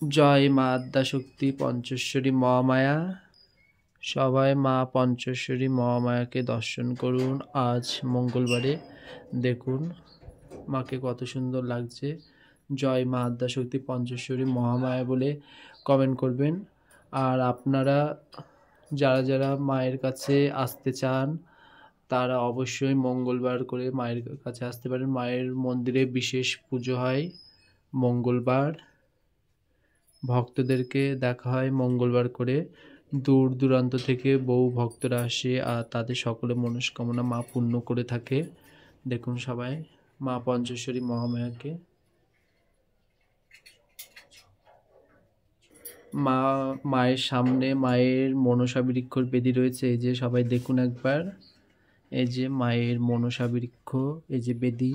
জয় মা আদ্যাশক্তি পঞ্চেশ্বরী মহামায়া। সবাই মা পঞ্চেশ্বরী মহামায়াকে দর্শন করুন আজ মঙ্গলবারে। দেখুন মাকে কত সুন্দর লাগছে। জয় মা আদ্যাশক্তি পঞ্চেশ্বরী মহামায়া বলে কমেন্ট করবেন। আর আপনারা যারা যারা মায়ের কাছে আসতে চান তারা অবশ্যই মঙ্গলবার করে মায়ের কাছে আসতে পারেন। মায়ের মন্দিরে বিশেষ পুজো হয় মঙ্গলবার, ভক্তদেরকে দেখা হয় মঙ্গলবার করে। দূর দূরান্ত থেকে বহু ভক্তরা আসে আর তাদের সকলের মনস্কামনা মা পূর্ণ করে থাকে। দেখুন সবাই মা পঞ্চেশ্বরী মহামায়াকে। মায়ের সামনে মায়ের মনসা বৃক্ষর বেদি রয়েছে। এই যে সবাই দেখুন একবার, এই যে মায়ের মনসা বৃক্ষ, এই যে বেদি,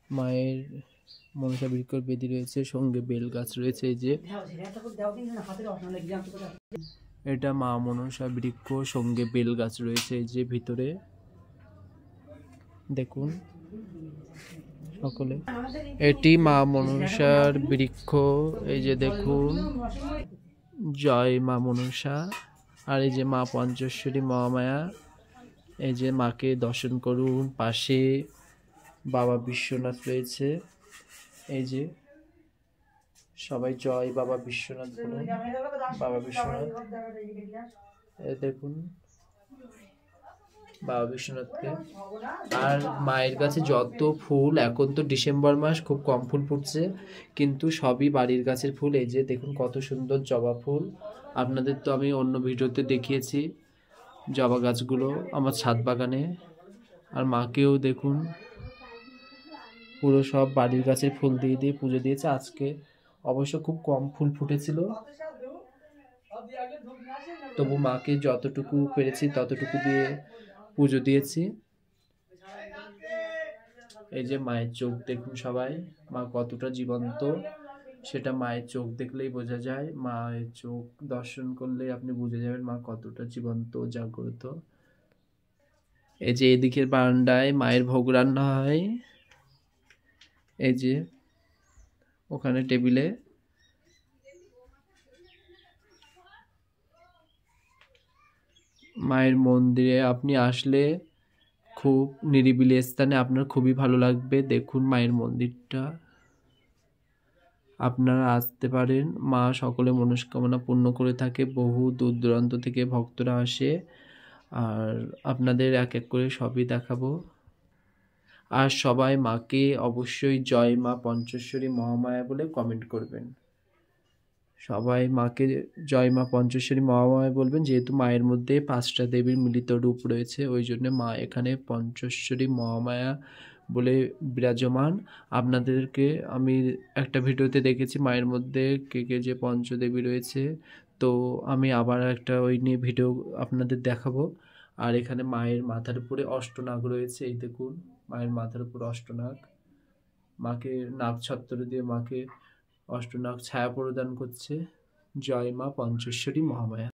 মায়ের মনসা বৃক্ষর বেদি রয়েছে, সঙ্গে বেল গাছ রয়েছে। এই যে এটা মা মনসা বৃক্ষ, সঙ্গে বেল গাছ রয়েছে এই যে ভিতরে। দেখুন সকলে, এটি মা মনসার বৃক্ষ। এই যে দেখুন, জয় মা মনসা। আর এই যে মা পঞ্চেশ্বরী মহামায়া। এই যে মাকে দর্শন করুন। পাশে বাবা বিশ্বনাথ রয়েছে। এই যে সবাই জয় বাবা বিশ্বনাথ বলুন। বাবা বিশ্বনাথ, এই দেখুন বাবা বিশ্বনাথকে। আর মায়ের কাছে যত ফুল, এখন তো ডিসেম্বর মাস, খুব কম ফুল ফুটছে, কিন্তু সবই বাড়ির গাছের ফুল। এই যে দেখুন কত সুন্দর জবা ফুল। আপনাদের তো আমি অন্য ভিডিওতে দেখিয়েছি জবা গাছগুলো আমার ছাদ বাগানে। আর মাকেও দেখুন পুরো সব বাড়ির গাছের ফুল দিয়ে দিয়ে পুজো দিয়েছে। আজকে অবশ্য খুব কম ফুল ফুটেছিল, তবু মাকে যতটুকু পেরেছি ততটুকু দিয়ে পুজো দিয়েছি। এই যে মায়ের চোখ দেখুন সবাই, মা কতটা জীবন্ত সেটা মায়ের চোখ দেখলেই বোঝা যায়। মায়ের চোখ দর্শন করলেই আপনি বুঝে যাবেন মা কতটা জীবন্ত জাগ্রত। এই যে এদিকের বারান্দায় মায়ের ভোগ রান্না হয়। এই যে ওখানে টেবিলে। মায়ের মন্দিরে আপনি আসলে খুব নিরিবিলি স্থানে আপনার খুবই ভালো লাগবে। দেখুন মায়ের মন্দিরটা, আপনারা আসতে পারেন। মা সকলে মনস্কামনা পূর্ণ করে থাকে। বহু দূর দূরান্ত থেকে ভক্তরা আসে, আর আপনাদের এক এক করে সবই দেখাবো। আর সবাই মাকে অবশ্যই জয় মা পঞ্চেশ্বরী মহামায়া বলে কমেন্ট করবেন। সবাই মাকে জয় মা পঞ্চেশ্বরী মহামায়া বলবেন, যেহেতু মায়ের মধ্যে 5টা দেবীর মিলিত রূপ রয়েছে, ওই জন্য মা এখানে পঞ্চেশ্বরী মহামায়া বলে বিরাজমান। আপনাদেরকে আমি একটা ভিডিওতে দেখেছি মায়ের মধ্যে কে কে যে পঞ্চদেবী রয়েছে, তো আমি আবার একটা ওই নিয়ে ভিডিও আপনাদের দেখাবো। আর এখানে মায়ের মাথার উপরে অষ্টনাগ রয়েছে। এই দেখুন মায়ের মাথার উপর অষ্টনাগ। মাকে নাগ ছত্র দিয়ে মাকে অষ্টনাগ ছায়া প্রদান করছে। জয় মা পঞ্চেশ্বরী মহামায়া।